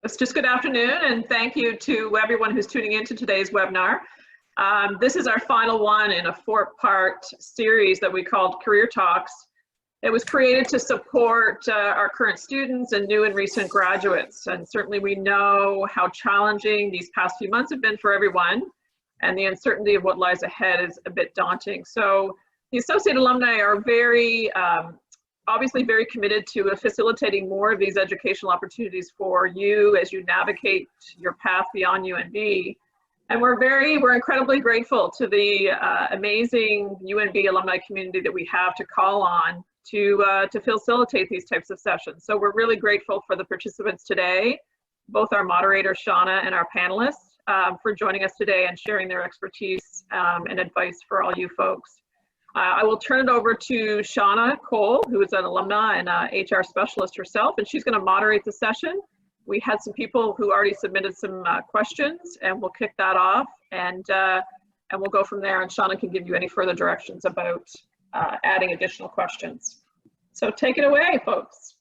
It's just good afternoon, and thank you to everyone who's tuning into today's webinar. This is our final one in a four-part series that we called Career Talks. It was created to support our current students and new and recent graduates. And certainly we know how challenging these past few months have been for everyone, and the uncertainty of what lies ahead is a bit daunting. So the Associated Alumni are obviously very committed to facilitating more of these educational opportunities for you as you navigate your path beyond UNB. And we're incredibly grateful to the amazing UNB alumni community that we have to call on to facilitate these types of sessions. So we're really grateful for the participants today, both our moderator, Shauna, and our panelists for joining us today and sharing their expertise and advice for all you folks. I will turn it over to Shauna Cole, who is an alumni and HR specialist herself, and she's going to moderate the session. We had some people who already submitted some questions, and we'll kick that off, and we'll go from there, and Shauna can give you any further directions about adding additional questions. So take it away, folks.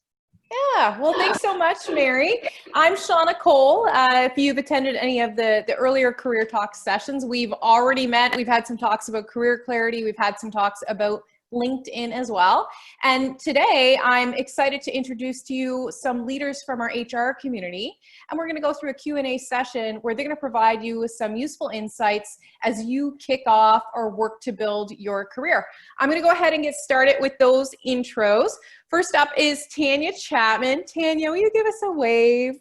Yeah, well, thanks so much, Mary. I'm Shauna Cole. If you've attended any of the earlier Career Talks sessions, we've already met. We've had some talks about career clarity. We've had some talks about LinkedIn as well. And today I'm excited to introduce to you some leaders from our HR community. And we're going to go through a Q&A session where they're going to provide you with some useful insights as you kick off or work to build your career. I'm going to go ahead and get started with those intros. First up is Tanya Chapman. Tanya, will you give us a wave?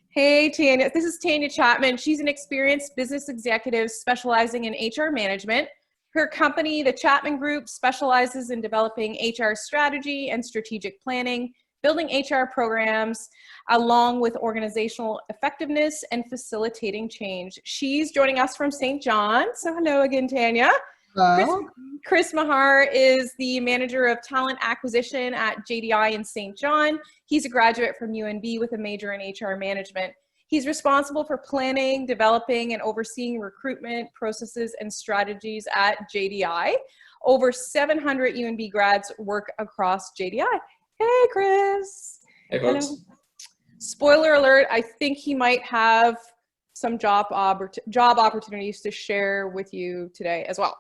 Hey, Tanya. This is Tanya Chapman. She's an experienced business executive specializing in HR management. Her company, the Chapman Group, specializes in developing HR strategy and strategic planning, building HR programs, along with organizational effectiveness and facilitating change. She's joining us from St. John. So hello again, Tanya. Hello. Chris Mahar is the manager of talent acquisition at JDI in St. John. He's a graduate from UNB with a major in HR management. He's responsible for planning, developing, and overseeing recruitment processes and strategies at JDI. Over 700 UNB grads work across JDI. Hey, Chris. Hey, folks. Hello. Spoiler alert, I think he might have some job opportunities to share with you today as well.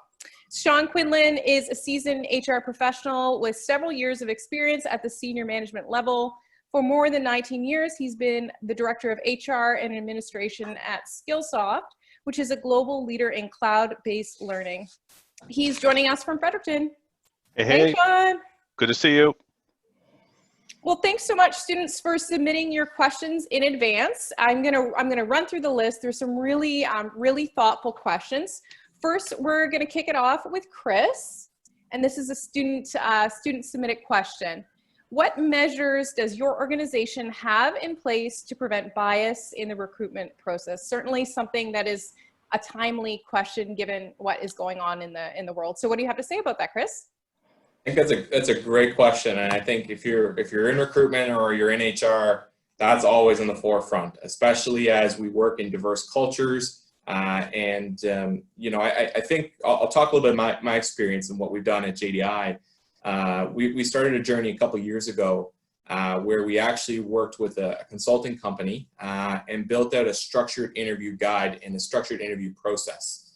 Shawn Quinlan is a seasoned HR professional with several years of experience at the senior management level. For more than 19 years, he's been the director of HR and administration at SkillSoft, which is a global leader in cloud-based learning. He's joining us from Fredericton. Hey, Shawn. Good to see you. Well, thanks so much, students, for submitting your questions in advance. I'm gonna run through the list. There's some really thoughtful questions. First, we're gonna kick it off with Chris, and this is a student submitted question. What measures does your organization have in place to prevent bias in the recruitment process? Certainly something that is a timely question given what is going on in the world. So what do you have to say about that, Chris? I think that's a great question, and I think if you're in recruitment or you're in HR, that's always in the forefront, especially as we work in diverse cultures. You know, I think I'll talk a little bit about my experience and what we've done at JDI. We started a journey a couple years ago where we actually worked with a consulting company and built out a structured interview guide and a structured interview process.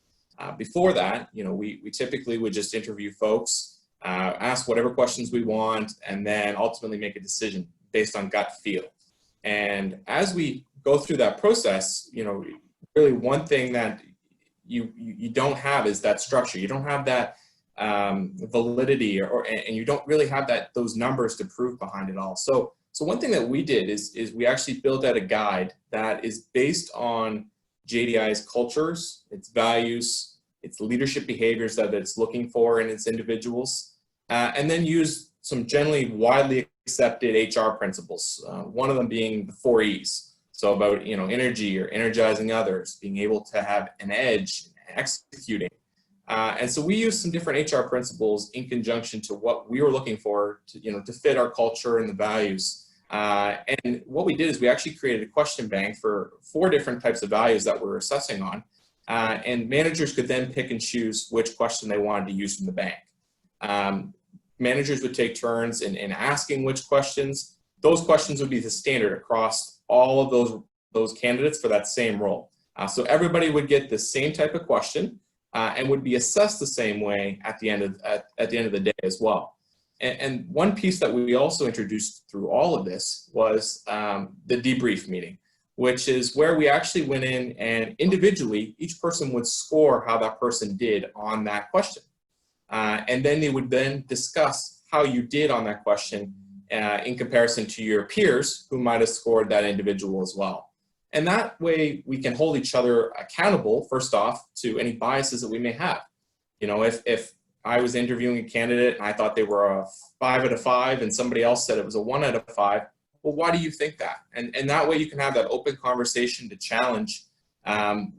Before that, you know, we typically would just interview folks, ask whatever questions we want, and then ultimately make a decision based on gut feel. And as we go through that process, you know, really one thing that you don't have is that structure. You don't have that validity, and you don't really have those numbers to prove behind it all. So one thing that we did is we actually built out a guide that is based on JDI's cultures, its values, its leadership behaviors that it's looking for in its individuals, and then use some generally widely accepted HR principles. One of them being the 4 E's. So about, you know, energy or energizing others, being able to have an edge, executing. And so we used some different HR principles in conjunction to what we were looking for to fit our culture and the values. And what we did is we actually created a question bank for 4 different types of values that we're assessing on. And managers could then pick and choose which question they wanted to use from the bank. Managers would take turns in asking which questions. Those questions would be the standard across all of those those candidates for that same role. So everybody would get the same type of question and would be assessed the same way at the end of the day as well. And one piece that we also introduced through all of this was the debrief meeting, which is where we actually went in and individually, each person would score how that person did on that question. And then they would then discuss how you did on that question in comparison to your peers who might have scored that individual as well. And that way we can hold each other accountable, first off, to any biases that we may have. You know, if I was interviewing a candidate and I thought they were a 5 out of 5 and somebody else said it was a 1 out of 5, well, why do you think that? And that way you can have that open conversation to challenge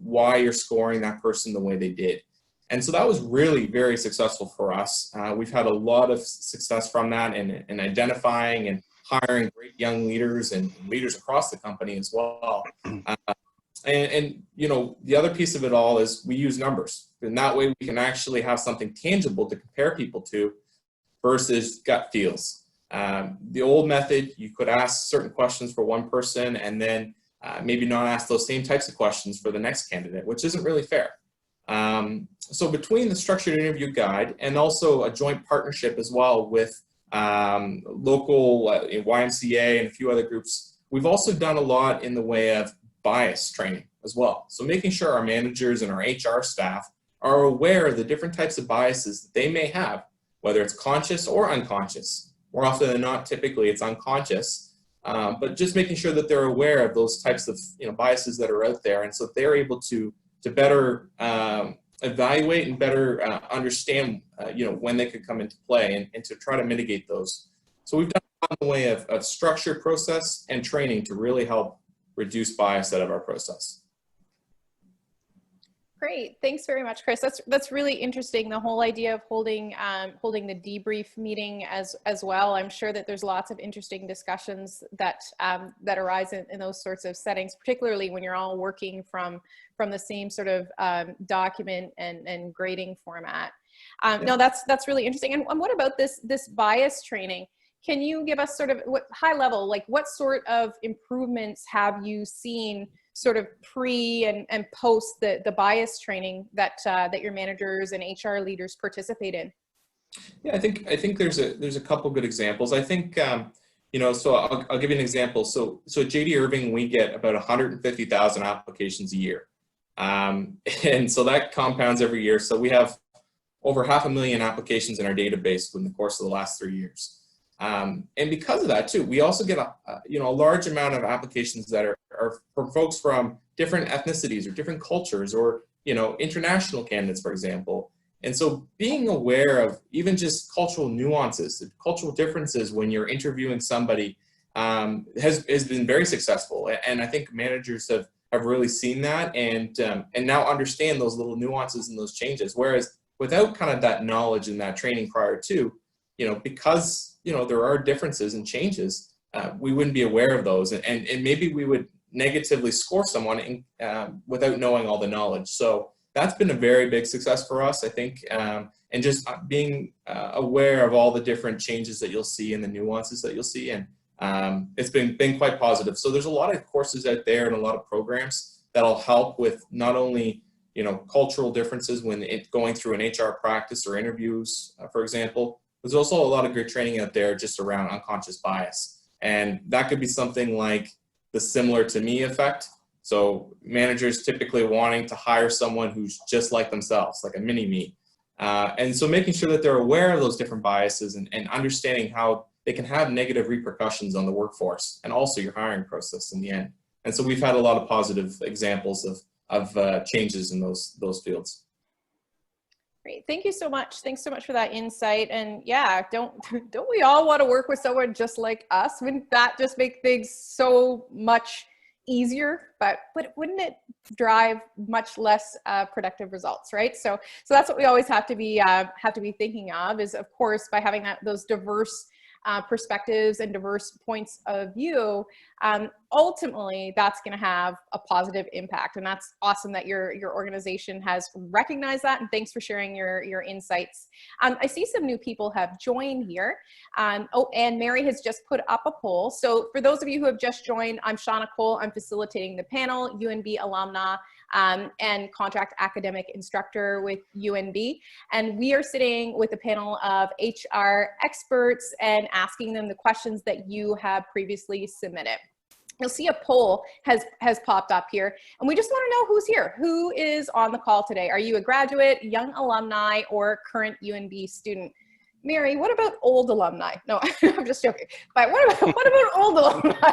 why you're scoring that person the way they did. And so that was really very successful for us. We've had a lot of success from that in identifying and hiring great young leaders and leaders across the company as well. And you know, the other piece of it all is we use numbers. And that way we can actually have something tangible to compare people to versus gut feels. The old method, you could ask certain questions for one person and then maybe not ask those same types of questions for the next candidate, which isn't really fair. So between the structured interview guide and also a joint partnership as well with local YMCA and a few other groups, we've also done a lot in the way of bias training as well. So making sure our managers and our HR staff are aware of the different types of biases that they may have, whether it's conscious or unconscious. More often than not, typically it's unconscious, but just making sure that they're aware of those types of biases that are out there, and so they're able to better evaluate and better understand when they could come into play and to try to mitigate those. So we've done a lot in the way of structure, process, and training to really help reduce bias out of our process. Great, thanks very much, Chris. That's really interesting. The whole idea of holding the debrief meeting as well. I'm sure that there's lots of interesting discussions that arise in those sorts of settings, particularly when you're all working from the same sort of document and grading format. No, that's really interesting. And what about this bias training? Can you give us sort of high level, like what sort of improvements have you seen sort of pre and post the bias training that your managers and HR leaders participate in? Yeah, I think there's a couple good examples. I think so I'll give you an example. So at JD Irving we get about 150,000 applications a year, and so that compounds every year. So we have over 500,000 applications in our database in the course of the last 3 years. And because of that too, we also get a large amount of applications that are from folks from different ethnicities or different cultures or international candidates, for example. And so being aware of even just cultural nuances, cultural differences when you're interviewing somebody has been very successful. And I think managers have really seen that and now understand those little nuances and those changes. Whereas without kind of that knowledge and that training prior to, because there are differences and changes, we wouldn't be aware of those, and maybe we would negatively score someone without knowing all the knowledge. So that's been a very big success for us, I think, and just being aware of all the different changes that you'll see and the nuances that you'll see, and it's been quite positive. So there's a lot of courses out there and a lot of programs that'll help with not only cultural differences when going through an HR practice or interviews, for example. There's also a lot of great training out there just around unconscious bias. And that could be something like the similar to me effect. So managers typically wanting to hire someone who's just like themselves, like a mini me. And so making sure that they're aware of those different biases and understanding how they can have negative repercussions on the workforce and also your hiring process in the end. And so we've had a lot of positive examples of changes in those fields. Great. Thank you so much. Thanks so much for that insight. And yeah, don't we all want to work with someone just like us? Wouldn't that just make things so much easier? But wouldn't it drive much less productive results, right? So that's what we always have to be thinking of, is of course by having those diverse perspectives and diverse points of view, ultimately that's going to have a positive impact. And that's awesome that your organization has recognized that. And thanks for sharing your insights. I see some new people have joined here. Oh, and Mary has just put up a poll. So for those of you who have just joined, I'm Shauna Cole. I'm facilitating the panel, UNB alumni, and contract academic instructor with UNB. And we are sitting with a panel of HR experts and asking them the questions that you have previously submitted. You'll see a poll has popped up here, and we just want to know who's here. Who is on the call today? Are you a graduate, young alumni, or current UNB student? Mary, what about old alumni? No, I'm just joking. But what about old alumni?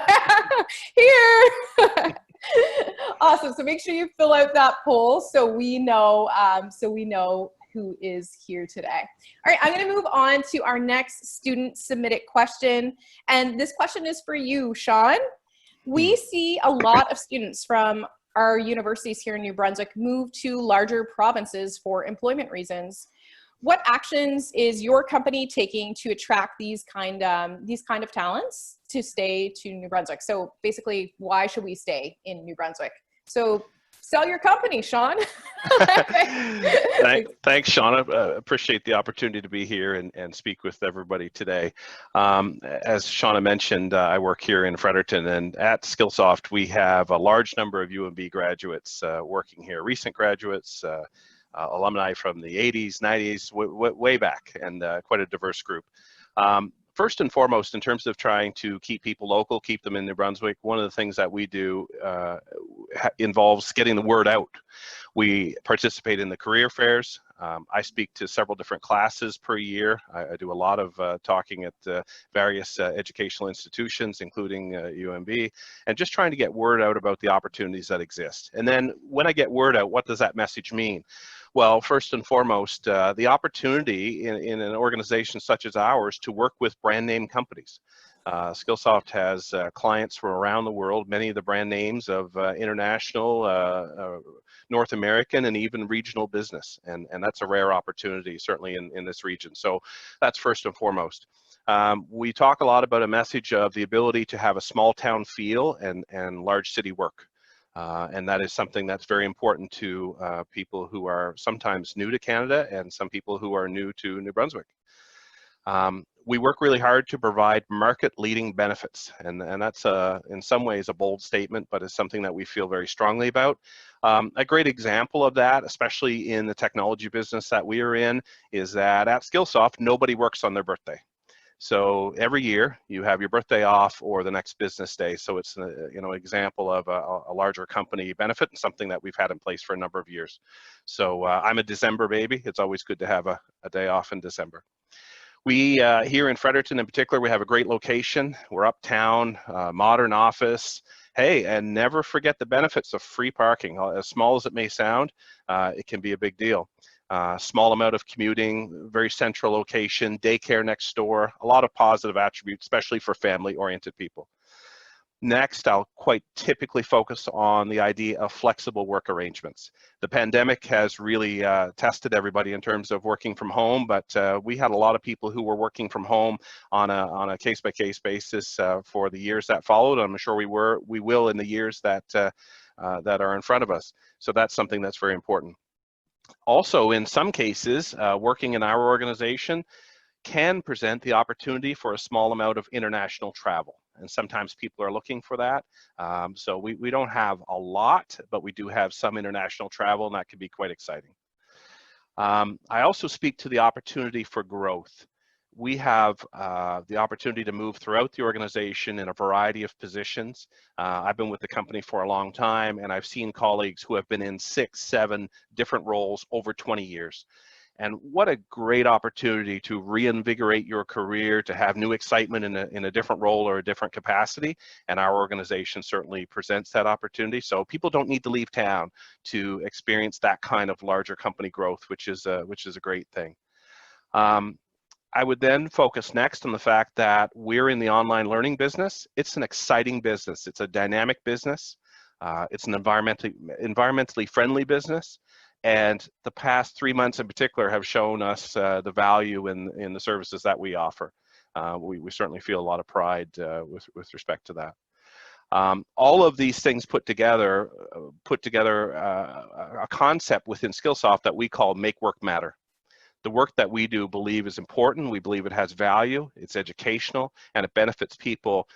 Here. Awesome. So make sure you fill out that poll so we know who is here today. All right, I'm going to move on to our next student submitted question, and this question is for you, Shawn. We see a lot of students from our universities here in New Brunswick move to larger provinces for employment reasons. What actions is your company taking to attract these kind of talents to stay to New Brunswick? So basically, why should we stay in New Brunswick? So sell your company, Shawn. Thanks, Shauna. Appreciate the opportunity to be here and speak with everybody today. As Shauna mentioned, I work here in Fredericton, and at SkillSoft, we have a large number of UNB graduates working here, recent graduates, alumni from the 80s, 90s, way back, and quite a diverse group. First and foremost, in terms of trying to keep people local, keep them in New Brunswick, one of the things that we do involves getting the word out. We participate in the career fairs. I speak to several different classes per year. I do a lot of talking at various educational institutions, including UNB, and just trying to get word out about the opportunities that exist. And then when I get word out, what does that message mean? Well, first and foremost, the opportunity in an organization such as ours to work with brand name companies. SkillSoft has clients from around the world, many of the brand names of international, North American, and even regional business. And that's a rare opportunity, certainly in this region. So that's first and foremost. We talk a lot about a message of the ability to have a small town feel and large city work. And that is something that's very important to people who are sometimes new to Canada and some people who are new to New Brunswick. We work really hard to provide market-leading benefits, and that's in some ways a bold statement, but it's something that we feel very strongly about. A great example of that, especially in the technology business that we are in, is that at SkillSoft, nobody works on their birthday. So every year you have your birthday off or the next business day. So it's an example of a larger company benefit and something that we've had in place for a number of years. So I'm a December baby. It's always good to have a day off in December. We here in Fredericton in particular, we have a great location. We're uptown, modern office. Hey, and never forget the benefits of free parking. As small as it may sound, it can be a big deal. Small amount of commuting, very central location, daycare next door, a lot of positive attributes, especially for family-oriented people. Next, I'll quite typically focus on the idea of flexible work arrangements. The pandemic has really tested everybody in terms of working from home, but we had a lot of people who were working from home on a case-by-case basis for the years that followed. I'm sure we will in the years that are in front of us. So that's something that's very important. Also, in some cases, working in our organization can present the opportunity for a small amount of international travel. And sometimes people are looking for that. So we don't have a lot, but we do have some international travel, and that can be quite exciting. I also speak to the opportunity for growth. We have the opportunity to move throughout the organization in a variety of positions. I've been with the company for a long time, and I've seen colleagues who have been in 6, 7 different roles over 20 years. And what a great opportunity to reinvigorate your career, to have new excitement in a different role or a different capacity. And our organization certainly presents that opportunity. So people don't need to leave town to experience that kind of larger company growth, which is a great thing. I would then focus next on the fact that we're in the online learning business. It's an exciting business. It's a dynamic business. It's an environmentally friendly business. And the past 3 months in particular have shown us the value in the services that we offer. We certainly feel a lot of pride with respect to that. All of these things put together a concept within SkillSoft that we call make work matter. The work that we do believe is important. We believe it has value, it's educational, and it benefits people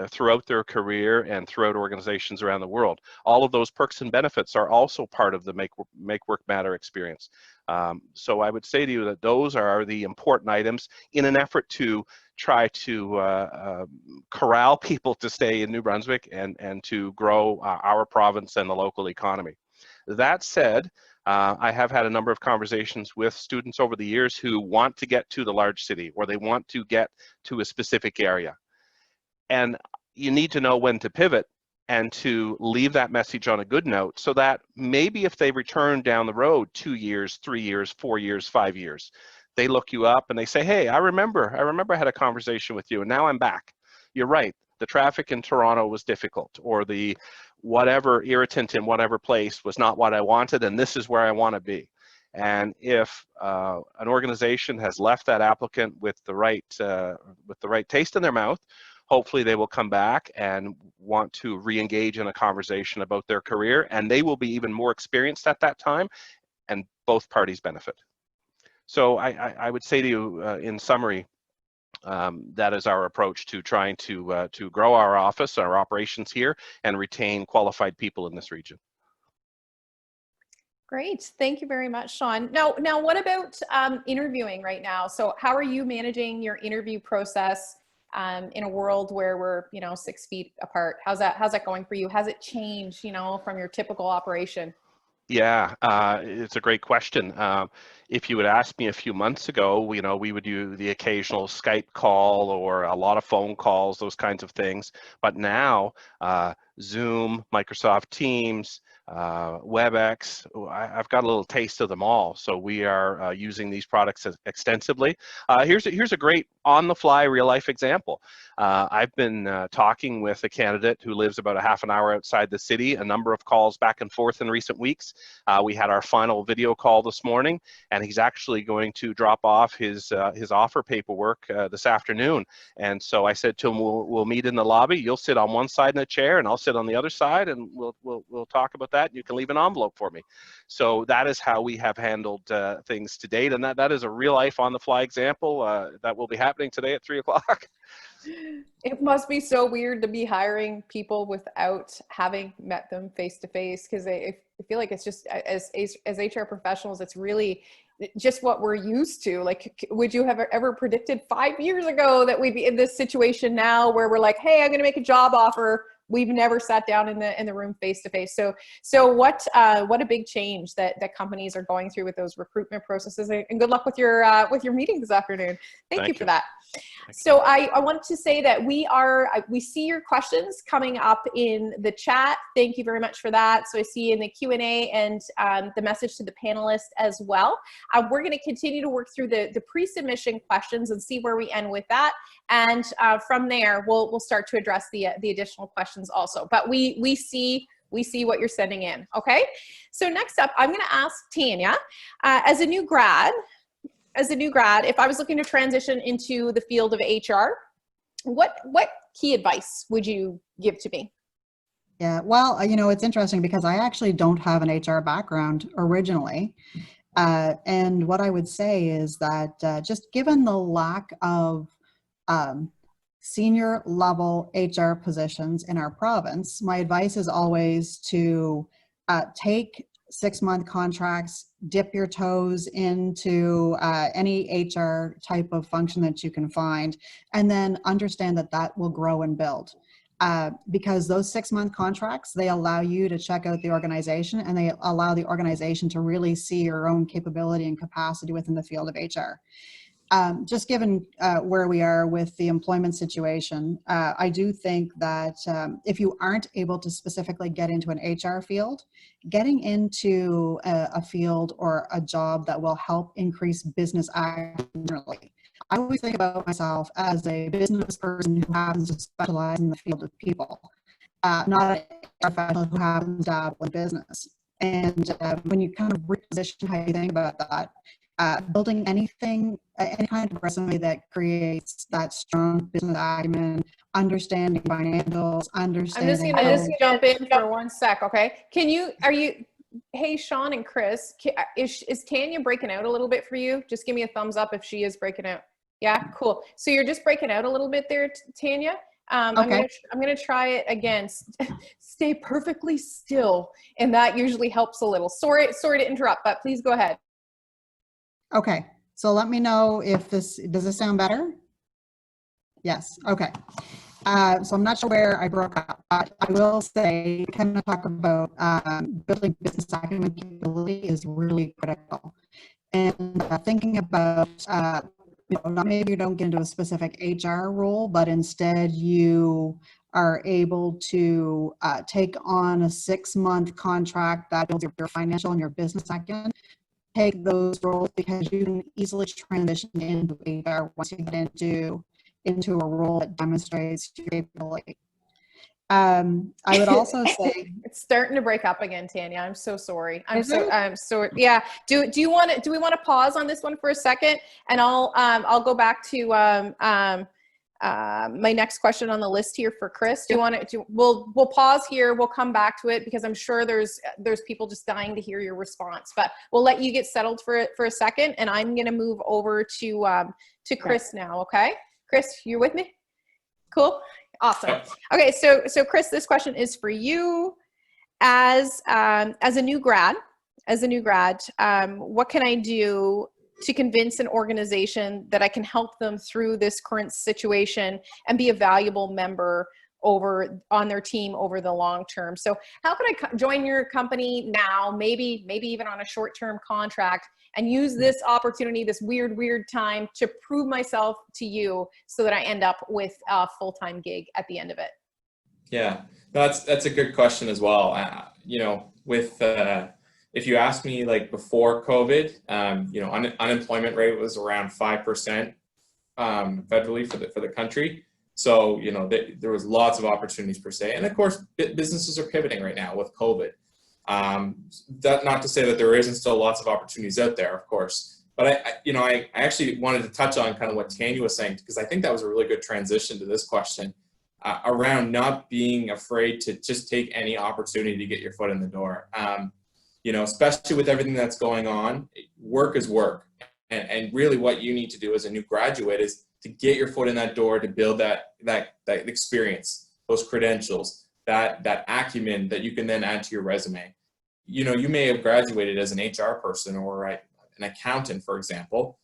throughout their career and throughout organizations around the world. All of those perks and benefits are also part of the make work matter experience. So I would say to you that those are the important items in an effort to try to corral people to stay in New Brunswick and to grow our province and the local economy. That said, I have had a number of conversations with students over the years who want to get to the large city, or they want to get to a specific area. And you need to know when to pivot and to leave that message on a good note, so that maybe if they return down the road 2 years, 3 years, 4 years, 5 years, they look you up and they say, hey, I remember I had a conversation with you and now I'm back. You're right. The traffic in Toronto was difficult, or the whatever irritant in whatever place was not what I wanted, and this is where I want to be. And if an organization has left that applicant with the right taste in their mouth, hopefully they will come back and want to re-engage in a conversation about their career, and they will be even more experienced at that time, and both parties benefit. So I would say to you, in summary, that is our approach to trying to grow our office, our operations here, and retain qualified people in this region. Great, thank you very much, Shawn. Now what about interviewing right now? So how are you managing your interview process in a world where we're 6 feet apart? How's that going for you? Has it changed, from your typical operation? Yeah, it's a great question. If you had asked me a few months ago, we would do the occasional Skype call or a lot of phone calls, those kinds of things. But now, Zoom, Microsoft Teams, WebEx, I've got a little taste of them all. So we are using these products extensively. Here's a great on-the-fly real-life example. I've been talking with a candidate who lives about a half an hour outside the city, a number of calls back and forth in recent weeks. We had our final video call this morning, and he's actually going to drop off his offer paperwork this afternoon. And so I said to him, we'll meet in the lobby. You'll sit on one side in a chair, and I'll sit on the other side, and we'll talk about that. And you can leave an envelope for me. So that is how we have handled things to date, and that is a real life on the fly example that will be happening today at 3 o'clock. It must be so weird to be hiring people without having met them face to face, because I feel like it's just, as HR professionals, it's really just what we're used to. Like, would you have ever predicted 5 years ago that we'd be in this situation now where we're like, hey, I'm going to make a job offer? We've never sat down in the room face to face. So what a big change that companies are going through with those recruitment processes. And good luck with your meeting this afternoon. Thank you for that. So I wanted to say that we see your questions coming up in the chat. Thank you very much for that. So I see in the Q&A and the message to the panelists as well. We're going to continue to work through the pre-submission questions and see where we end with that. And from there, we'll start to address the additional questions also. But we see what you're sending in. Okay. So next up, I'm going to ask Tanya, as a new grad, if I was looking to transition into the field of HR, what key advice would you give to me? Yeah, well, it's interesting because I actually don't have an HR background originally. And what I would say is that just given the lack of senior level HR positions in our province, my advice is always to take 6-month contracts, dip your toes into any HR type of function that you can find, and then understand that will grow and build. Because those 6-month contracts, they allow you to check out the organization, and they allow the organization to really see your own capability and capacity within the field of HR. Just given where we are with the employment situation, I do think that if you aren't able to specifically get into an HR field, getting into a field or a job that will help increase business generally. I always think about myself as a business person who happens to specialize in the field of people, not a professional who happens to dabble in business. And when you kind of reposition how you think about that, building anything, any kind of resume that creates that strong business acumen, understanding financials, understanding. I'm just gonna jump in for 1 sec, okay? Hey, Shawn and Chris, is Tanya breaking out a little bit for you? Just give me a thumbs up if she is breaking out. Yeah, cool. So you're just breaking out a little bit there, Tanya. Okay. I'm gonna try it again. Stay perfectly still, and that usually helps a little. Sorry to interrupt, but please go ahead. Okay, so let me know if does this sound better? Yes, okay. So I'm not sure where I broke up, but I will say, kind of talk about building business acumen capability is really critical. And thinking about, not maybe you don't get into a specific HR role, but instead you are able to take on a 6-month contract that builds your financial and your business acumen. Take those roles because you can easily transition into HR once you get into a role that demonstrates your capability. I would also say it's starting to break up again, Tanya. I'm so sorry. I'm so yeah. Do we want to pause on this one for a second, and I'll go back to my next question on the list here for Chris. We'll pause here. We'll come back to it because I'm sure there's people just dying to hear your response, but we'll let you get settled for a second, and I'm going to move over to Chris now. Okay. Chris, you with me? Cool. Awesome. Okay. So Chris, this question is for you as a new grad, what can I do to convince an organization that I can help them through this current situation and be a valuable member on their team over the long term? So how can I join your company now, maybe even on a short-term contract, and use this opportunity, this weird time, to prove myself to you so that I end up with a full-time gig at the end of it? Yeah, that's a good question as well. If you ask me, like, before COVID, unemployment rate was around 5% federally for the country. So, there was lots of opportunities per se. And of course, businesses are pivoting right now with COVID. That not to say that there isn't still lots of opportunities out there, of course. But I actually wanted to touch on kind of what Tanya was saying, because I think that was a really good transition to this question around not being afraid to just take any opportunity to get your foot in the door. Especially with everything that's going on, work is work. And really what you need to do as a new graduate is to get your foot in that door, to build that experience, those credentials, that acumen that you can then add to your resume. You may have graduated as an HR person or an accountant, for example.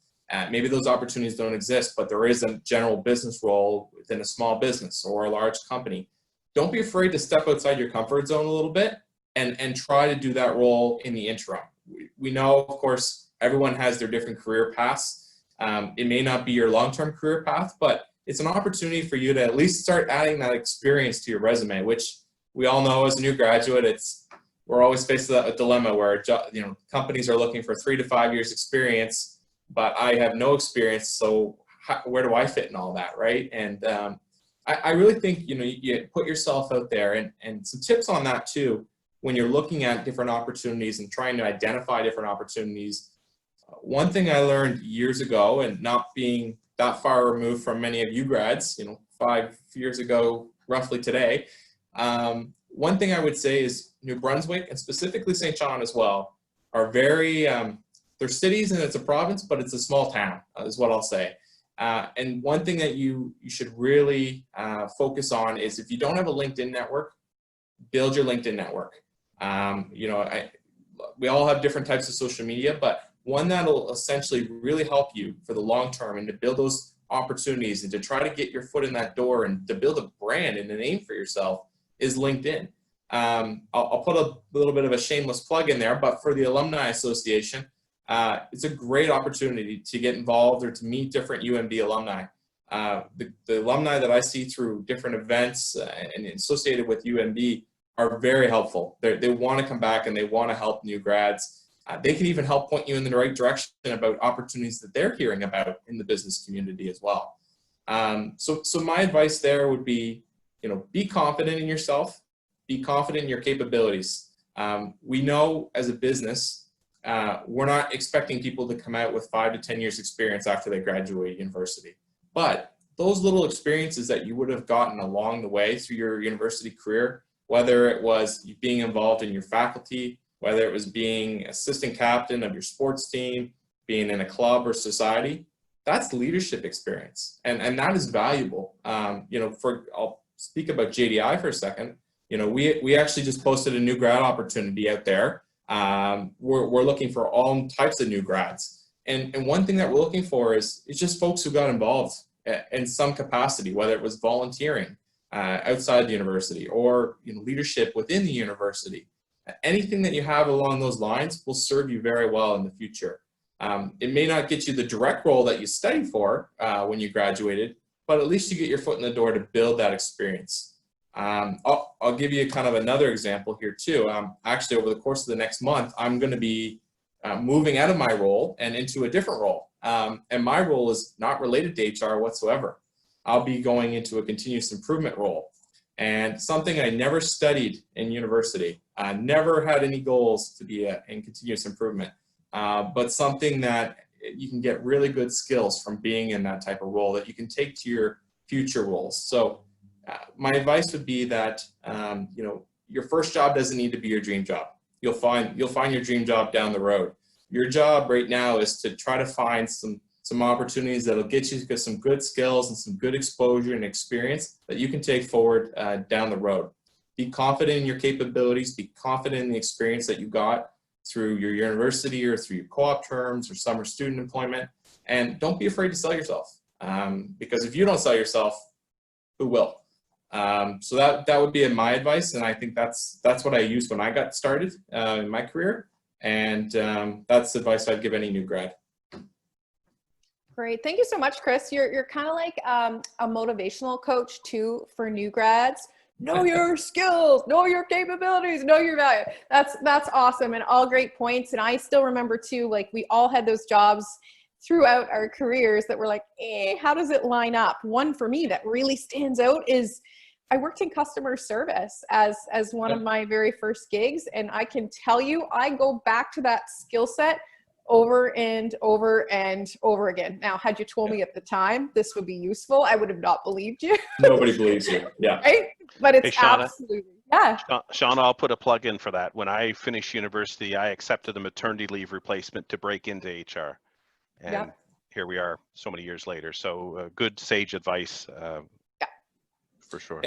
Maybe those opportunities don't exist, but there is a general business role within a small business or a large company. Don't be afraid to step outside your comfort zone a little bit and try to do that role in the interim. We know, of course, everyone has their different career paths. It may not be your long-term career path, but it's an opportunity for you to at least start adding that experience to your resume, which we all know as a new graduate, we're always faced with a dilemma where companies are looking for 3 to 5 years experience, but I have no experience, so where do I fit in all that, right? And I really think you put yourself out there, and some tips on that too. When you're looking at different opportunities and trying to identify different opportunities, one thing I learned years ago, and not being that far removed from many of you grads, 5 years ago, roughly today, one thing I would say is New Brunswick, and specifically St. John as well, are very, they're cities and it's a province, but it's a small town, is what I'll say. And one thing that you should really focus on is, if you don't have a LinkedIn network, build your LinkedIn network. We all have different types of social media, but one that'll essentially really help you for the long term and to build those opportunities and to try to get your foot in that door and to build a brand and a name for yourself is LinkedIn. I'll put a little bit of a shameless plug in there, but for the Alumni Association, it's a great opportunity to get involved or to meet different UNB alumni. The alumni that I see through different events and associated with UNB are very helpful. They want to come back and they want to help new grads. They can even help point you in the right direction about opportunities that they're hearing about in the business community as well. So my advice there would be, be confident in yourself, be confident in your capabilities. We know as a business, we're not expecting people to come out with 5 to 10 years experience after they graduate university. But those little experiences that you would have gotten along the way through your university career, whether it was being involved in your faculty, whether it was being assistant captain of your sports team, being in a club or society, that's leadership experience. And that is valuable. You know, I'll speak about JDI for a second. You know, we actually just posted a new grad opportunity out there. We're looking for all types of new grads. And one thing that we're looking for is just folks who got involved in some capacity, whether it was volunteering outside the university or, you know, leadership within the university. Anything that you have along those lines will serve you very well in the future. It may not get you the direct role that you studied for when you graduated, but at least you get your foot in the door to build that experience. I'll give you kind of another example here too. Actually, over the course of the next month, I'm going to be moving out of my role and into a different role. And my role is not related to HR whatsoever. I'll be going into a continuous improvement role. And something I never studied in university. I never had any goals to be in continuous improvement. But something that you can get really good skills from being in that type of role that you can take to your future roles. So my advice would be that you know, your first job doesn't need to be your dream job. You'll find your dream job down the road. Your job right now is to try to find some opportunities that'll get you some good skills and some good exposure and experience that you can take forward down the road. Be confident in your capabilities. Be confident in the experience that you got through your university or through your co-op terms or summer student employment. And don't be afraid to sell yourself, because if you don't sell yourself, who will? So that would be my advice, and I think that's what I used when I got started in my career, and that's the advice I'd give any new grad. Great. Thank you so much, Chris. You're kind of like a motivational coach too for new grads. Know your skills, know your capabilities, know your value. That's awesome, and all great points. And I still remember too, like we all had those jobs throughout our careers that were like, how does it line up? One for me that really stands out is I worked in customer service as one of my very first gigs, and I can tell you, I go back to that skill set over and over and over again. Now, had you told me at the time this would be useful, I would have not believed you. Nobody believes you. Yeah. Right? But it's Hey, Shauna, absolutely, yeah. Shauna, I'll put a plug in for that. When I finished university, I accepted a maternity leave replacement to break into HR. And here we are so many years later. So good sage advice for sure.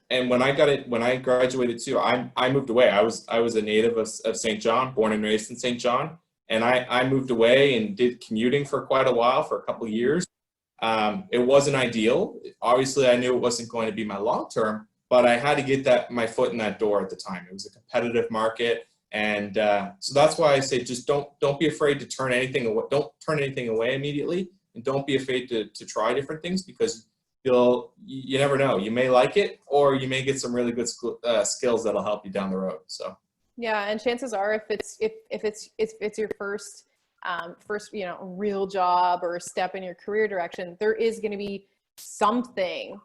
And when I graduated too, I moved away. I was a native of St. John, born and raised in St. John. And I moved away and did commuting for quite a while, for a couple of years. It wasn't ideal. Obviously, I knew it wasn't going to be my long-term, but I had to get my foot in that door at the time. It was a competitive market. And so that's why I say, just don't be afraid to turn anything away. Don't turn anything away immediately. And don't be afraid to try different things, because you never know. You may like it, or you may get some really good skills that'll help you down the road. So. Yeah, and chances are, if it's your first real job or step in your career direction, there is going to be something.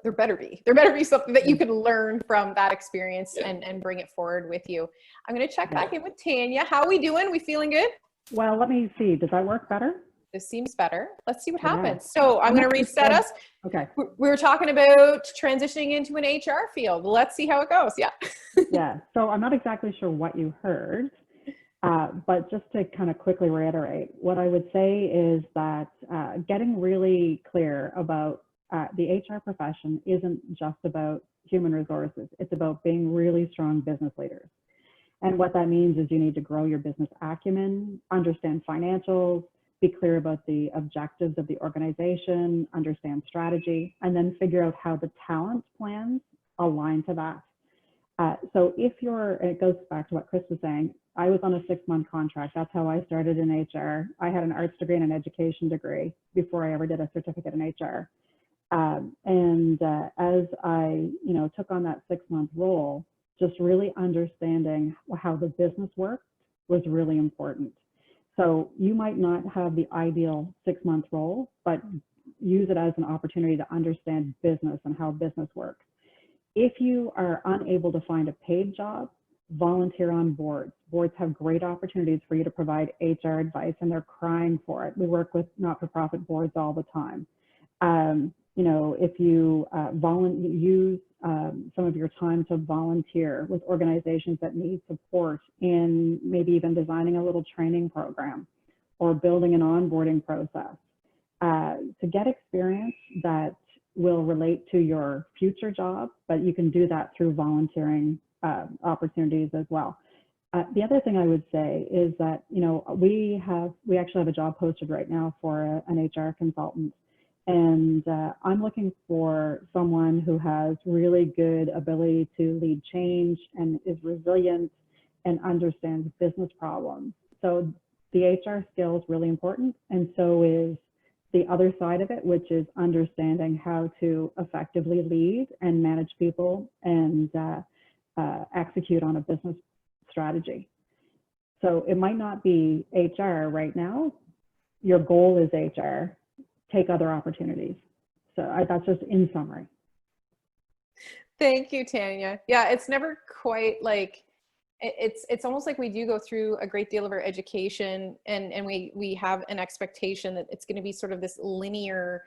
There better be something that you can learn from that experience and bring it forward with you. I'm going to check back in with Tanya. How are we doing? We feeling good? Well, let me see. Does that work better? This seems better. Let's see what happens. So I'm going to reset us. Okay. We were talking about transitioning into an HR field. Let's see how it goes. Yeah. Yeah. So I'm not exactly sure what you heard, but just to kind of quickly reiterate, what I would say is that getting really clear about the HR profession isn't just about human resources. It's about being really strong business leaders. And what that means is you need to grow your business acumen, understand financials, be clear about the objectives of the organization, understand strategy, and then figure out how the talent plans align to that. So if it goes back to what Chris was saying, I was on a 6-month contract. That's how I started in HR. I had an arts degree and an education degree before I ever did a certificate in HR. As I, took on that 6-month role, just really understanding how the business worked was really important. So you might not have the ideal 6-month role, but use it as an opportunity to understand business and how business works. If you are unable to find a paid job, volunteer on boards. Boards have great opportunities for you to provide HR advice, and they're crying for it. We work with not-for-profit boards all the time. You know, if you use some of your time to volunteer with organizations that need support in maybe even designing a little training program or building an onboarding process, to get experience that will relate to your future job, but you can do that through volunteering opportunities as well. The other thing I would say is that, you know, we actually have a job posted right now for an HR consultant. And I'm looking for someone who has really good ability to lead change and is resilient and understands business problems. So the HR skill is really important, and so is the other side of it, which is understanding how to effectively lead and manage people and execute on a business strategy. So it might not be HR right now. Your goal is HR. Take other opportunities. So that's just in summary. Thank you, Tanya. Yeah, it's never quite like, it's almost like we do go through a great deal of our education, and we have an expectation that it's going to be sort of this linear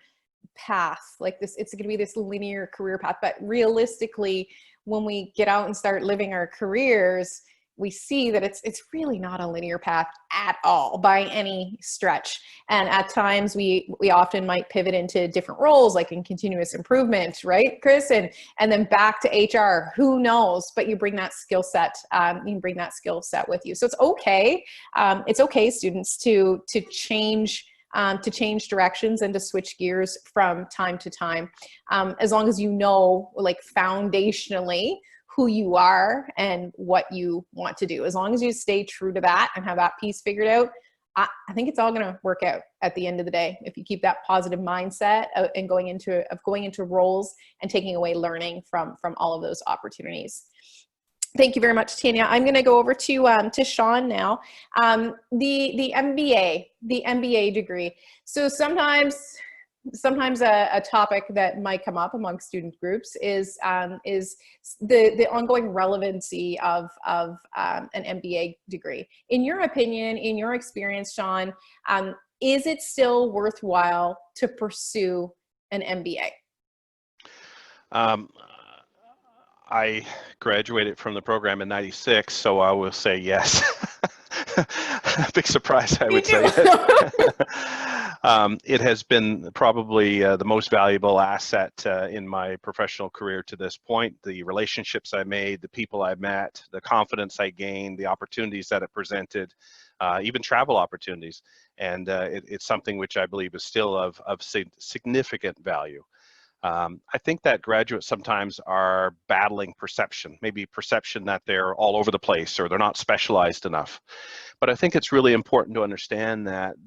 path, like this, it's going to be this linear career path. But realistically, when we get out and start living our careers, we see that it's really not a linear path at all by any stretch. And at times we often might pivot into different roles, like in continuous improvement, right, Chris? And then back to HR, who knows, but you bring that skill set, you can bring that skill set with you. So it's okay. It's okay, students, to change directions and to switch gears from time to time. As long as you know, like, foundationally, who you are and what you want to do. As long as you stay true to that and have that piece figured out, I think it's all going to work out at the end of the day. If you keep that positive mindset and going into roles and taking away learning from all of those opportunities. Thank you very much, Tanya. I'm going to go over to Shawn now. The MBA degree. So sometimes a topic that might come up among student groups is the ongoing relevancy of an MBA degree. In your opinion, in your experience, Shawn, is it still worthwhile to pursue an MBA? I graduated from the program in '96, so I will say yes. Big surprise, I would say. It has been probably the most valuable asset in my professional career to this point. The relationships I made, the people I met, the confidence I gained, the opportunities that it presented, even travel opportunities. And it's something which I believe is still of significant value. I think that graduates sometimes are battling perception, maybe perception that they're all over the place or they're not specialized enough. But I think it's really important to understand that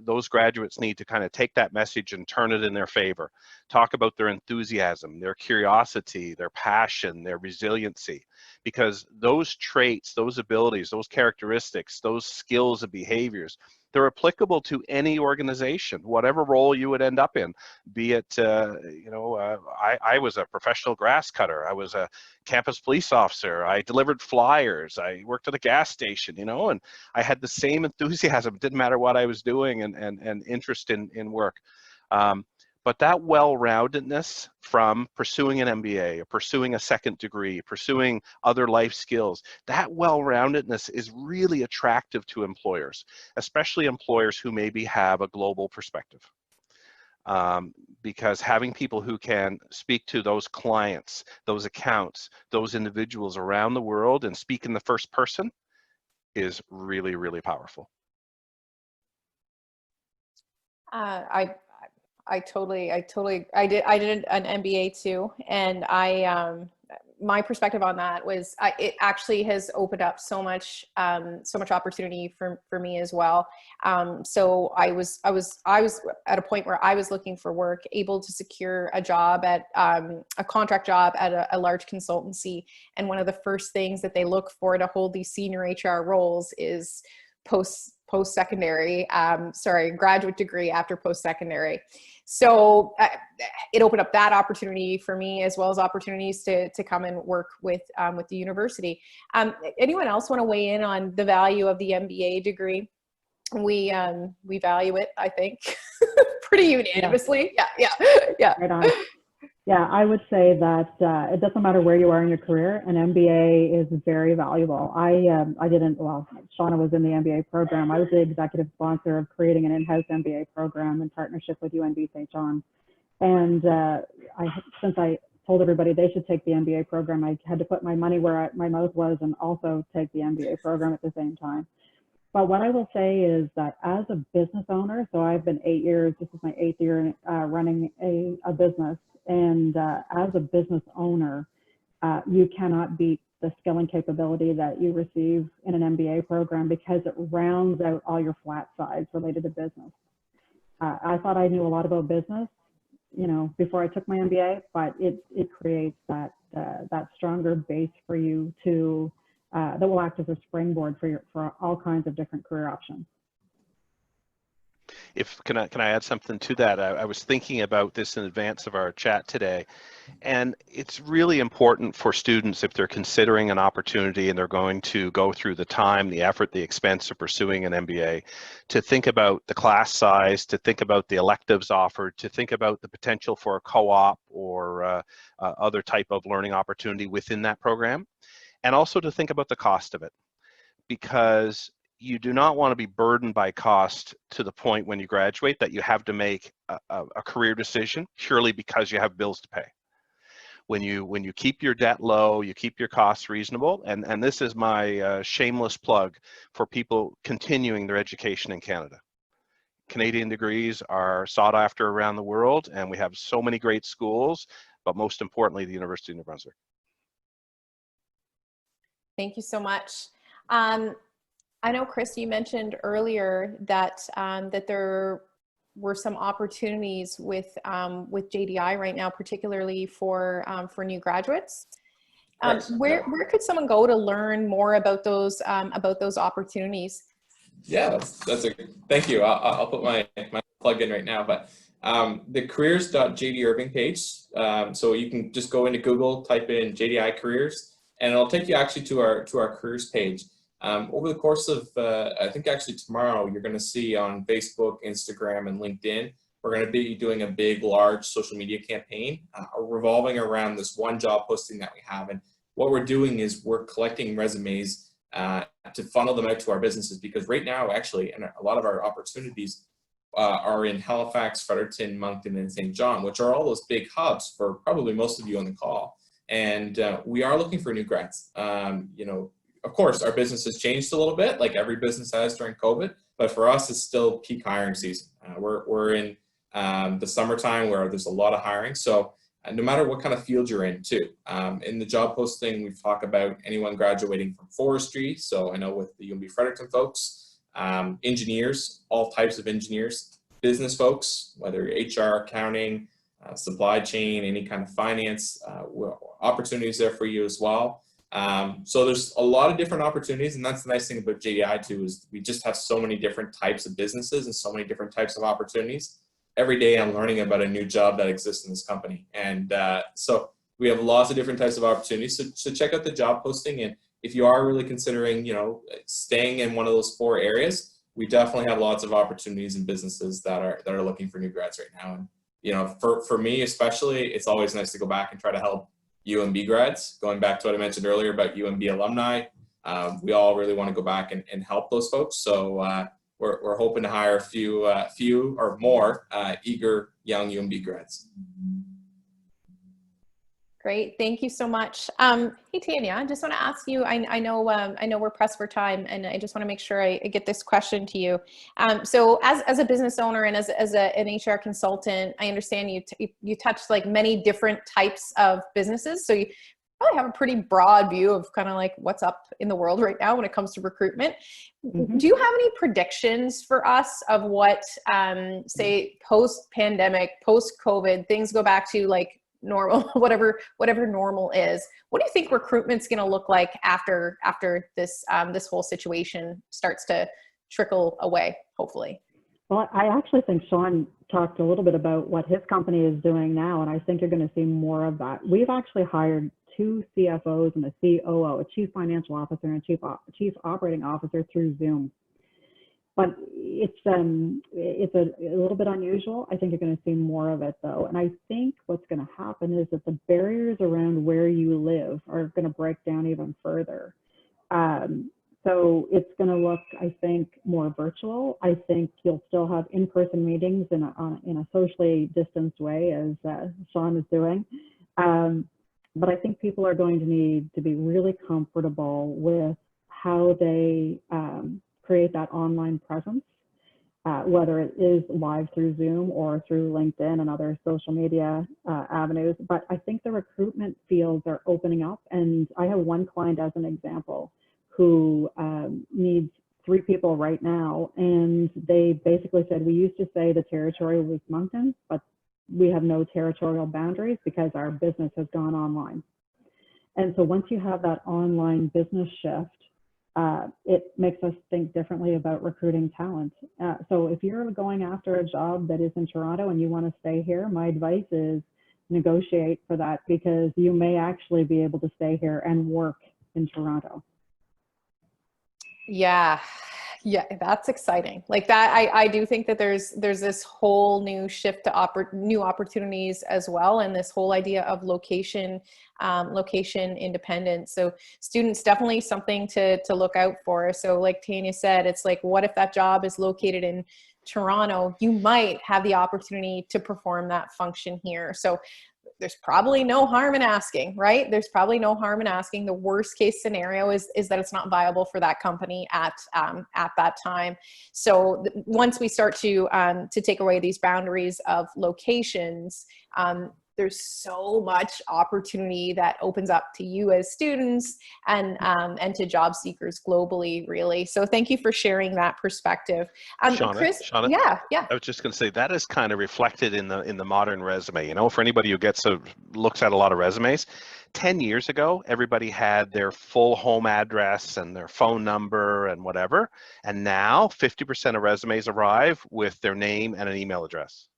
those graduates need to kind of take that message and turn it in their favor. Talk about their enthusiasm, their curiosity, their passion, their resiliency, because those traits, those abilities, those characteristics, those skills and behaviors, they're applicable to any organization, whatever role you would end up in, be it, I was a professional grass cutter. I was a campus police officer. I delivered flyers. I worked at a gas station, and I had the same enthusiasm. It didn't matter what I was doing and interest in work. But that well-roundedness from pursuing an MBA or pursuing a second degree, pursuing other life skills, that well-roundedness is really attractive to employers, especially employers who maybe have a global perspective. Because having people who can speak to those clients, those accounts, those individuals around the world and speak in the first person is really, really powerful. I did an MBA too, and my perspective on that was it actually has opened up so much opportunity for me as well. So I was at a point where I was looking for work, able to secure a job at a contract job at a large consultancy, and one of the first things that they look for to hold these senior HR roles is post-secondary, graduate degree after post-secondary. So it opened up that opportunity for me, as well as opportunities to come and work with the university. Anyone else want to weigh in on the value of the MBA degree? We value it, I think, pretty unanimously. Yeah. Right on. Yeah, I would say that it doesn't matter where you are in your career, an MBA is very valuable. Shauna was in the MBA program. I was the executive sponsor of creating an in-house MBA program in partnership with UNB St. John. And since I told everybody they should take the MBA program, I had to put my money where my mouth was and also take the MBA program at the same time. But what I will say is that as a business owner, so I've been 8 years, this is my 8th year running a business. And as a business owner, you cannot beat the skill and capability that you receive in an MBA program, because it rounds out all your flat sides related to business. I thought I knew a lot about business, before I took my MBA, but it creates that stronger base for you to that will act as a springboard for all kinds of different career options. Can I add something to that? I was thinking about this in advance of our chat today, and it's really important for students, if they're considering an opportunity and they're going to go through the time, the effort, the expense of pursuing an MBA, to think about the class size, to think about the electives offered, to think about the potential for a co-op or other type of learning opportunity within that program, and also to think about the cost of it, because you do not want to be burdened by cost to the point when you graduate that you have to make a career decision purely because you have bills to pay. When you keep your debt low, you keep your costs reasonable, and this is my shameless plug for people continuing their education in Canada. Canadian degrees are sought after around the world, and we have so many great schools, but most importantly, the University of New Brunswick. Thank you so much. I know, Chris, you mentioned earlier that that there were some opportunities with JDI right now, particularly for new graduates. Where could someone go to learn more about those opportunities? Yeah, thank you. I'll put my plug in right now, but the careers.jd Irving page. So you can just go into Google, type in JDI careers, and it'll take you actually to our careers page. Over the course of, I think actually tomorrow, you're going to see on Facebook, Instagram, and LinkedIn, we're going to be doing a big, large social media campaign revolving around this one job posting that we have. And what we're doing is we're collecting resumes to funnel them out to our businesses, because right now, actually, and a lot of our opportunities are in Halifax, Fredericton, Moncton, and St. John, which are all those big hubs for probably most of you on the call. And we are looking for new grads. Of course, our business has changed a little bit, like every business has during COVID, but for us, it's still peak hiring season. We're in the summertime where there's a lot of hiring. So no matter what kind of field you're in too. In the job posting, we've talked about anyone graduating from forestry. So I know with the UNB Fredericton folks, engineers, all types of engineers, business folks, whether HR, accounting, supply chain, any kind of finance, opportunities there for you as well. So there's a lot of different opportunities, and that's the nice thing about JDI too, is we just have so many different types of businesses and so many different types of opportunities. Every day I'm learning about a new job that exists in this company. And so we have lots of different types of opportunities. So check out the job posting, and if you are really considering, staying in one of those 4 areas, we definitely have lots of opportunities and businesses that are looking for new grads right now. And for me especially, it's always nice to go back and try to help UNB grads. Going back to what I mentioned earlier about UNB alumni, we all really want to go back and help those folks. So we're hoping to hire a few or more eager young UNB grads. Great, thank you so much. Hey Tanya, I just want to ask you. I know we're pressed for time, and I just want to make sure I get this question to you. So as a business owner and as an HR consultant, I understand you touch like many different types of businesses. So you probably have a pretty broad view of kind of like what's up in the world right now when it comes to recruitment. Mm-hmm. Do you have any predictions for us of what, say, post-pandemic, post-COVID, things go back to like normal, whatever normal is? What do you think recruitment's going to look like after this this whole situation starts to trickle away, hopefully? Well, I actually think Shawn talked a little bit about what his company is doing now, and I think you're going to see more of that. We've actually hired 2 CFOs and a COO, a chief financial officer and a chief operating officer through Zoom. But it's a little bit unusual. I think you're going to see more of it though. And I think what's going to happen is that the barriers around where you live are going to break down even further. So it's going to look, I think, more virtual. I think you'll still have in-person meetings in a socially distanced way, as Shawn is doing. But I think people are going to need to be really comfortable with how they create that online presence, whether it is live through Zoom or through LinkedIn and other social media avenues. But I think the recruitment fields are opening up. And I have one client as an example who needs 3 people right now. And they basically said, we used to say the territory was Moncton, but we have no territorial boundaries because our business has gone online. And so once you have that online business shift, it makes us think differently about recruiting talent. So if you're going after a job that is in Toronto and you want to stay here, my advice is negotiate for that, because you may actually be able to stay here and work in Toronto. Yeah, that's exciting. Like that, I do think that there's this whole new shift to new opportunities as well, and this whole idea of location independence. So students, definitely something to look out for. So like Tanya said, it's like, what if that job is located in Toronto? You might have the opportunity to perform that function here. So there's probably no harm in asking, right? There's probably no harm in asking. The worst case scenario is that it's not viable for that company at that time. So once we start to take away these boundaries of locations, there's so much opportunity that opens up to you as students and to job seekers globally, really. So thank you for sharing that perspective. Chris, Shauna, yeah. I was just going to say that is kind of reflected in the modern resume. You know, for anybody who looks at a lot of resumes, 10 years ago, everybody had their full home address and their phone number and whatever. And now 50% of resumes arrive with their name and an email address,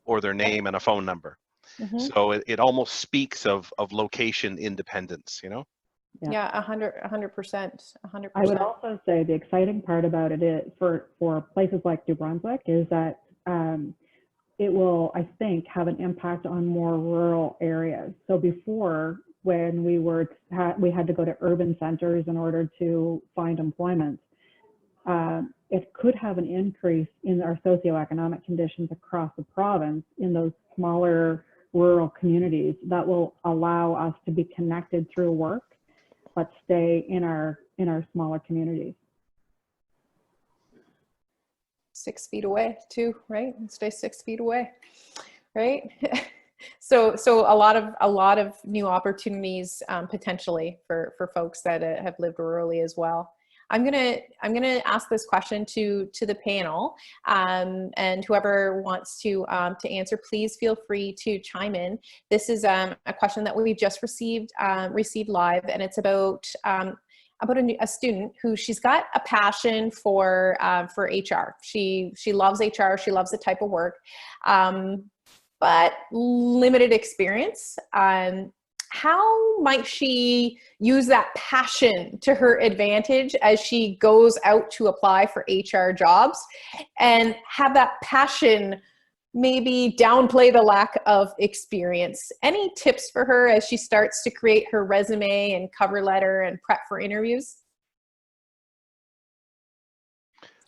or their name and a phone number. Mm-hmm. So it almost speaks of location independence, you know? Yeah, 100%. I would also say the exciting part about it is for places like New Brunswick is that it will, I think, have an impact on more rural areas. So before, when we had to go to urban centers in order to find employment, it could have an increase in our socioeconomic conditions across the province in those smaller rural communities that will allow us to be connected through work, but stay in our smaller communities. 6 feet away too, right? And stay 6 feet away, right? So a lot of new opportunities potentially for folks that have lived rurally as well. I'm gonna ask this question to the panel, and whoever wants to answer, please feel free to chime in. This is a question that we've just received live, and it's about a student who she's got a passion for HR. She loves HR. She loves the type of work, but limited experience. How might she use that passion to her advantage as she goes out to apply for HR jobs, and have that passion maybe downplay the lack of experience? Any tips for her as she starts to create her resume and cover letter and prep for interviews?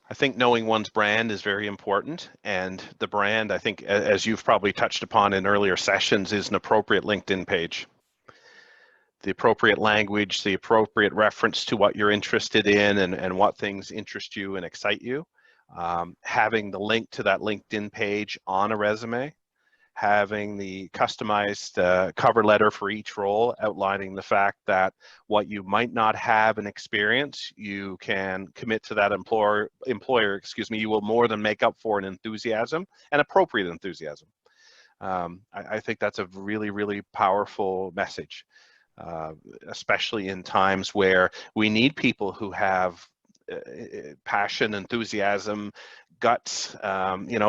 I think knowing one's brand is very important, and the brand, I think, as you've probably touched upon in earlier sessions, is an appropriate LinkedIn page. The appropriate language, the appropriate reference to what you're interested in and what things interest you and excite you. Having the link to that LinkedIn page on a resume, having the customized cover letter for each role, outlining the fact that what you might not have an experience, you can commit to that employer, you will more than make up for an enthusiasm, and appropriate enthusiasm. I think that's a really, really powerful message. Especially in times where we need people who have passion, enthusiasm, guts,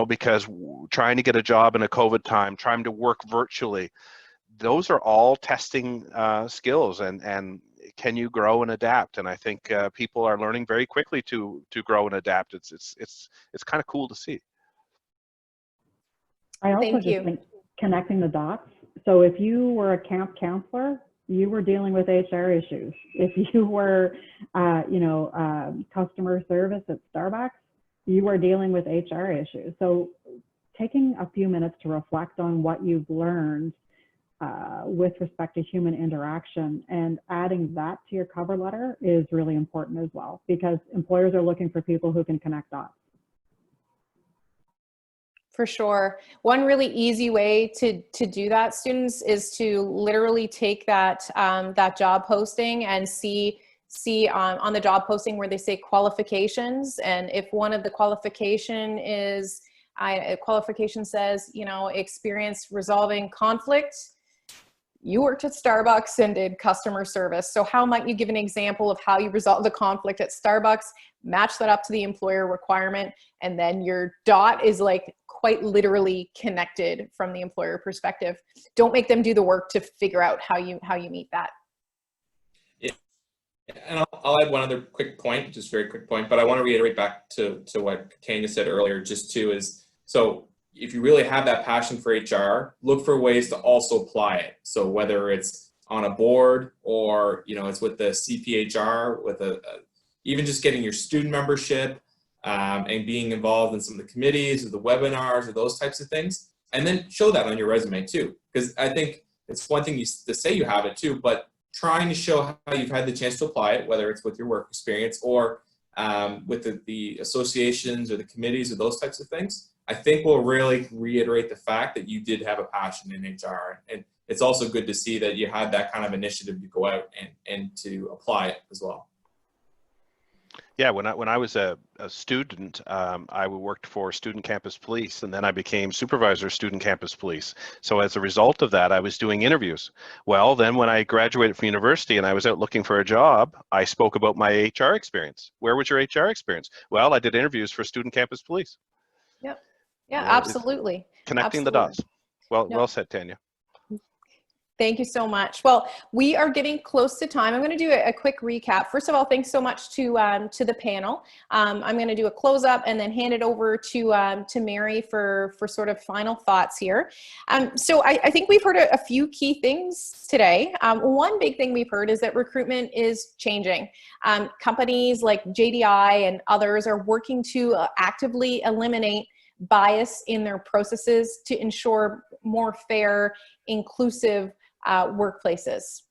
because trying to get a job in a COVID time, trying to work virtually, those are all testing skills, and can you grow and adapt? And I think people are learning very quickly to grow and adapt. It's kind of cool to see. I also just think connecting the dots. So if you were a camp counselor, you were dealing with HR issues. If you were, customer service at Starbucks, you were dealing with HR issues. So taking a few minutes to reflect on what you've learned with respect to human interaction and adding that to your cover letter is really important as well, because employers are looking for people who can connect dots. For sure. One really easy way to do that, students, is to literally take that that job posting and see on the job posting where they say qualifications, and if one of the qualification says, experience resolving conflict, you worked at Starbucks and did customer service. So how might you give an example of how you resolve the conflict at Starbucks, match that up to the employer requirement, and then your dot is like quite literally connected from the employer perspective. Don't make them do the work to figure out how you meet that. Yeah. And I'll add one other quick point, just very quick point, but I want to reiterate back to what Tanya said earlier, just too, is so if you really have that passion for HR, look for ways to also apply it. So whether it's on a board or, it's with the CPHR, with even just getting your student membership and being involved in some of the committees or the webinars or those types of things. And then show that on your resume too. Because I think it's one thing to say you have it too, but trying to show how you've had the chance to apply it, whether it's with your work experience or with the associations or the committees or those types of things, I think will really reiterate the fact that you did have a passion in HR. And it's also good to see that you had that kind of initiative to go out and to apply it as well. Yeah, when I was a student, I worked for Student Campus Police, and then I became supervisor of Student Campus Police. So as a result of that, I was doing interviews. Well, then when I graduated from university and I was out looking for a job, I spoke about my HR experience. Where was your HR experience? Well, I did interviews for Student Campus Police. Yep. Yeah, absolutely. Connecting the dots. Well said, Tanya. Thank you so much. Well, we are getting close to time. I'm going to do a quick recap. First of all, thanks so much to the panel. I'm going to do a close up and then hand it over to Mary for sort of final thoughts here. So I think we've heard a few key things today. One big thing we've heard is that recruitment is changing. Companies like JDI and others are working to actively eliminate bias in their processes to ensure more fair, inclusive workplaces.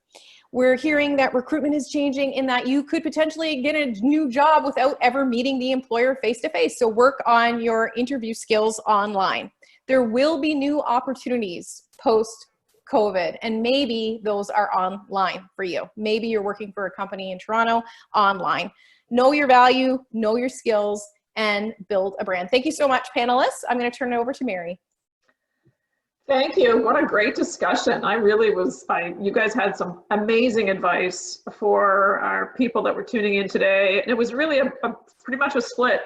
We're hearing that recruitment is changing in that you could potentially get a new job without ever meeting the employer face-to-face. So work on your interview skills online. There will be new opportunities post-COVID, and maybe those are online for you. Maybe you're working for a company in Toronto online. Know your value, know your skills, and build a brand. Thank you so much, panelists. I'm going to turn it over to Mary. Thank you. What a great discussion. You guys had some amazing advice for our people that were tuning in today. And it was really pretty much a split,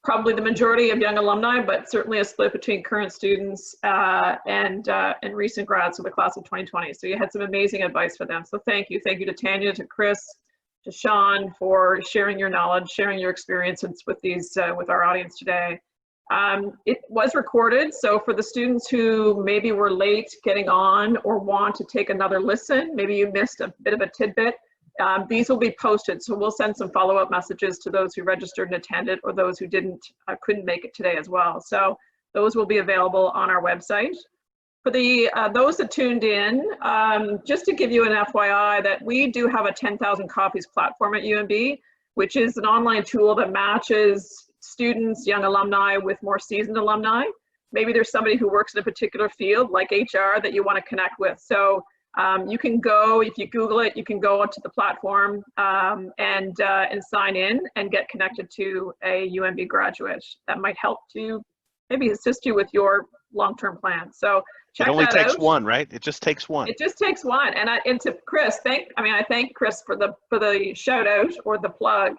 probably the majority of young alumni, but certainly a split between current students and recent grads of the class of 2020. So you had some amazing advice for them. So thank you. Thank you to Tanya, to Chris, to Shawn for sharing your knowledge, sharing your experiences with with our audience today. It was recorded, so for the students who maybe were late getting on or want to take another listen, maybe you missed a bit of a tidbit, these will be posted. So we'll send some follow-up messages to those who registered and attended or those who couldn't make it today as well. So those will be available on our website. For those that tuned in, just to give you an FYI that we do have a 10,000 copies platform at UNB, which is an online tool that matches students, young alumni with more seasoned alumni. Maybe there's somebody who works in a particular field like HR that you want to connect with. So you can go, if you Google it, you can go onto the platform and sign in and get connected to a UNB graduate. That might help to maybe assist you with your long-term plan. So check that out. It only takes one, right? It just takes one. It just takes one. And to Chris, I thank Chris for the shout out or the plug.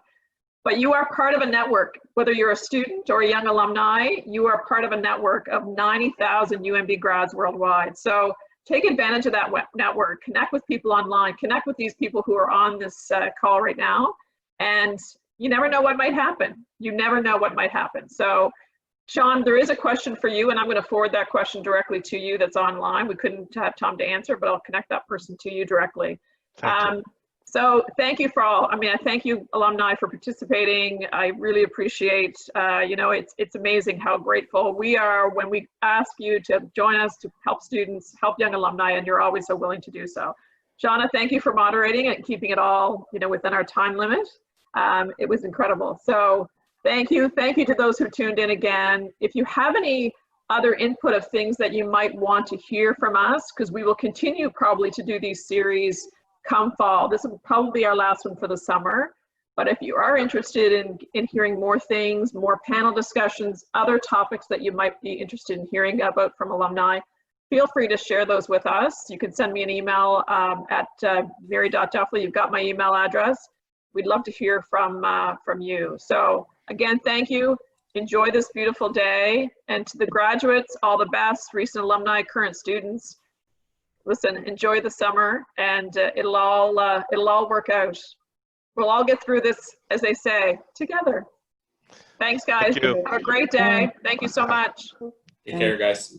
but you are part of a network. Whether you're a student or a young alumni, you are part of a network of 90,000 UNB grads worldwide. So take advantage of that network, connect with people online, connect with these people who are on this call right now, and you never know what might happen. You never know what might happen. So Shawn, there is a question for you, and I'm going to forward that question directly to you that's online. We couldn't have time to answer, but I'll connect that person to you directly. Thank you. So thank you for all. I mean, I thank you alumni for participating. I really appreciate, you know, it's amazing how grateful we are when we ask you to join us to help students, help young alumni, and you're always so willing to do so. Shauna, thank you for moderating and keeping it all, you know, within our time limit. It was incredible. So thank you to those who tuned in again. If you have any other input of things that you might want to hear from us, because we will continue probably to do these series come fall. This will probably be our last one for the summer. But if you are interested in hearing more things, more panel discussions, other topics that you might be interested in hearing about from alumni, feel free to share those with us. You can send me an email at mary.duffley. You've got my email address. We'd love to hear from you. So again, thank you. Enjoy this beautiful day. And to the graduates, all the best, recent alumni, current students. Listen, enjoy the summer, and it'll all work out. We'll all get through this, as they say, together. Thanks, guys. Thank you. Have a great day. Thank you so much. Take care, guys.